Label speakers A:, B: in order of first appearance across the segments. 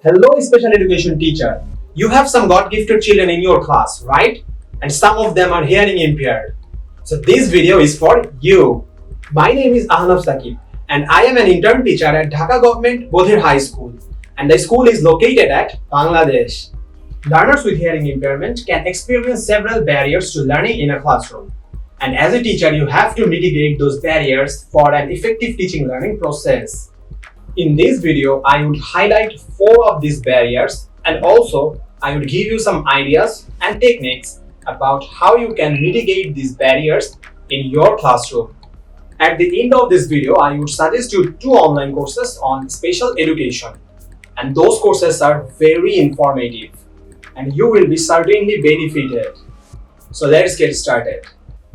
A: Hello, special education teacher. You have some God-gifted children in your class, right? And some of them are hearing impaired. So this video is for you. My name is Ahnaf Saqib and I am an intern teacher at Dhaka Government Bodhir High School, and the school is located at Bangladesh. Learners with hearing impairment can experience several barriers to learning in a classroom. And as a teacher, you have to mitigate those barriers for an effective teaching learning process. In this video, I would highlight 4 of these barriers, and also I would give you some ideas and techniques about how you can mitigate these barriers in your classroom. At the end of this video, I would suggest you 2 online courses on special education, and those courses are very informative and you will be certainly benefited. So let's get started.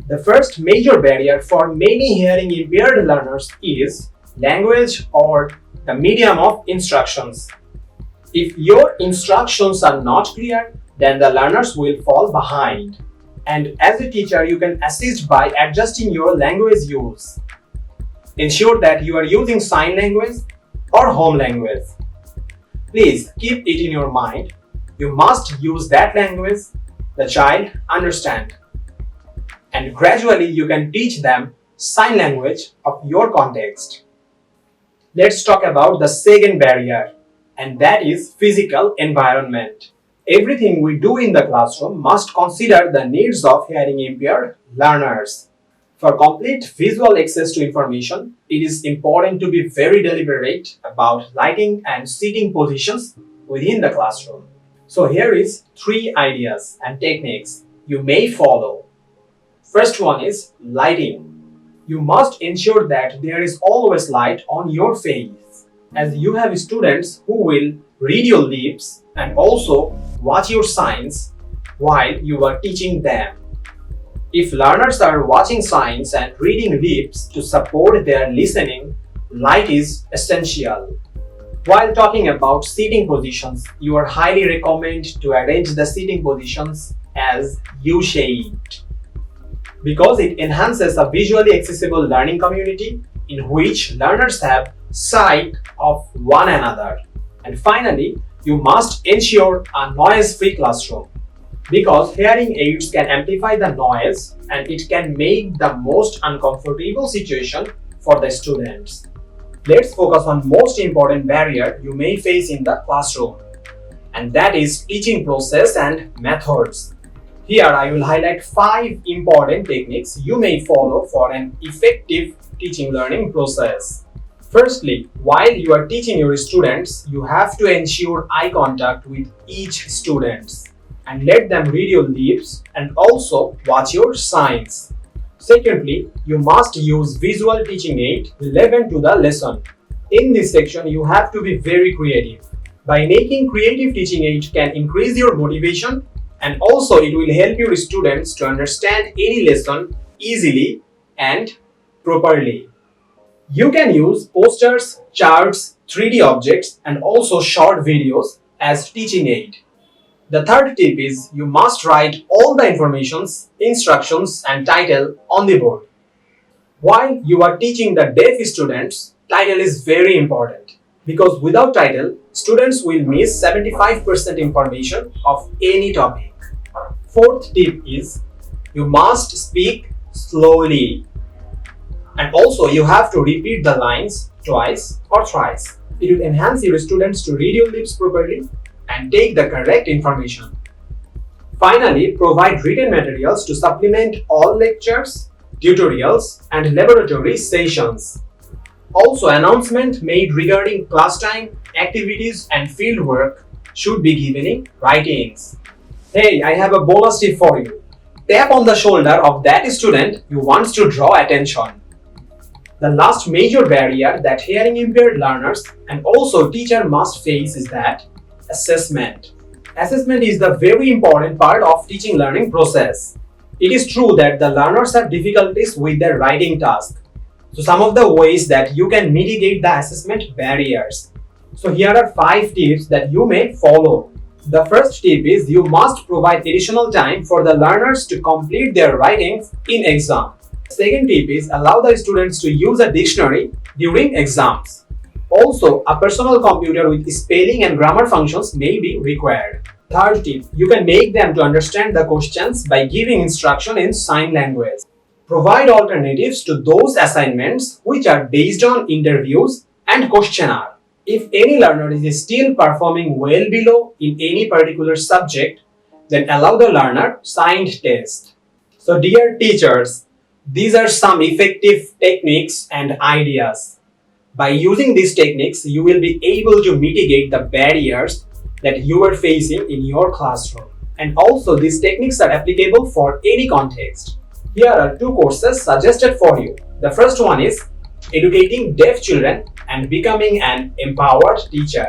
A: The first major barrier for many hearing impaired learners is language or the medium of instructions. If your instructions are not clear, then the learners will fall behind. And as a teacher, you can assist by adjusting your language use. Ensure that you are using sign language or home language. Please keep it in your mind. You must use that language the child understands. And gradually you can teach them sign language of your context. Let's talk about the second barrier, and that is physical environment. Everything we do in the classroom must consider the needs of hearing impaired learners. For complete visual access to information, it is important to be very deliberate about lighting and seating positions within the classroom. So here is 3 ideas and techniques you may follow. First one is lighting. You must ensure that there is always light on your face, as you have students who will read your lips and also watch your signs while you are teaching them. If learners are watching signs and reading lips to support their listening, light is essential. While talking about seating positions, you are highly recommended to arrange the seating positions as U-shaped, because it enhances a visually accessible learning community in which learners have sight of one another. And finally, you must ensure a noise-free classroom, because hearing aids can amplify the noise and it can make the most uncomfortable situation for the students. Let's focus on most important barrier you may face in the classroom, and that is teaching process and methods. Here I will highlight 5 important techniques you may follow for an effective teaching learning process. Firstly, while you are teaching your students, you have to ensure eye contact with each student and let them read your lips and also watch your signs. Secondly, you must use visual teaching aid relevant to the lesson. In this section, you have to be very creative. By making creative teaching aid can increase your motivation, and also it will help your students to understand any lesson easily and properly. You can use posters, charts, 3D objects, and also short videos as teaching aid. The third tip is you must write all the informations, instructions, and title on the board. While you are teaching the deaf students, title is very important, because without title, students will miss 75% information of any topic. Fourth tip is you must speak slowly, and also you have to repeat the lines twice or thrice. It will enhance your students to read your lips properly and take the correct information. Finally, provide written materials to supplement all lectures, tutorials, and laboratory sessions. Also, announcement made regarding class time, activities, and field work should be given in writings. Hey, I have a bonus tip for you. Tap on the shoulder of that student you want to draw attention. The last major barrier that hearing impaired learners and also teacher must face is that assessment. Assessment is the very important part of teaching learning process. It is true that the learners have difficulties with their writing task. So some of the ways that you can mitigate the assessment barriers. So here are 5 tips that you may follow. The first tip is you must provide additional time for the learners to complete their writings in exam. Second tip is allow the students to use a dictionary during exams. Also, a personal computer with spelling and grammar functions may be required. Third tip, you can make them to understand the questions by giving instruction in sign language. Provide alternatives to those assignments which are based on interviews and questionnaire. If any learner is still performing well below in any particular subject, then allow the learner signed test. So dear teachers, these are some effective techniques and ideas. By using these techniques, you will be able to mitigate the barriers that you are facing in your classroom. And also these techniques are applicable for any context. Here are two courses suggested for you. The first one is Educating Deaf Children and Becoming an Empowered Teacher.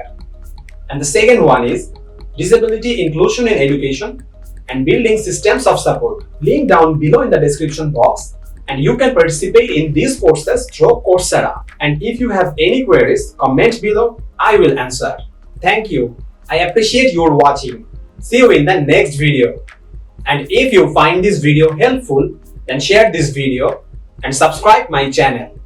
A: And the second one is Disability Inclusion in Education and Building Systems of Support. Link down below in the description box, and you can participate in these courses through Coursera. And if you have any queries, comment below, I will answer. Thank you. I appreciate your watching. See you in the next video. And if you find this video helpful, then share this video and subscribe my channel.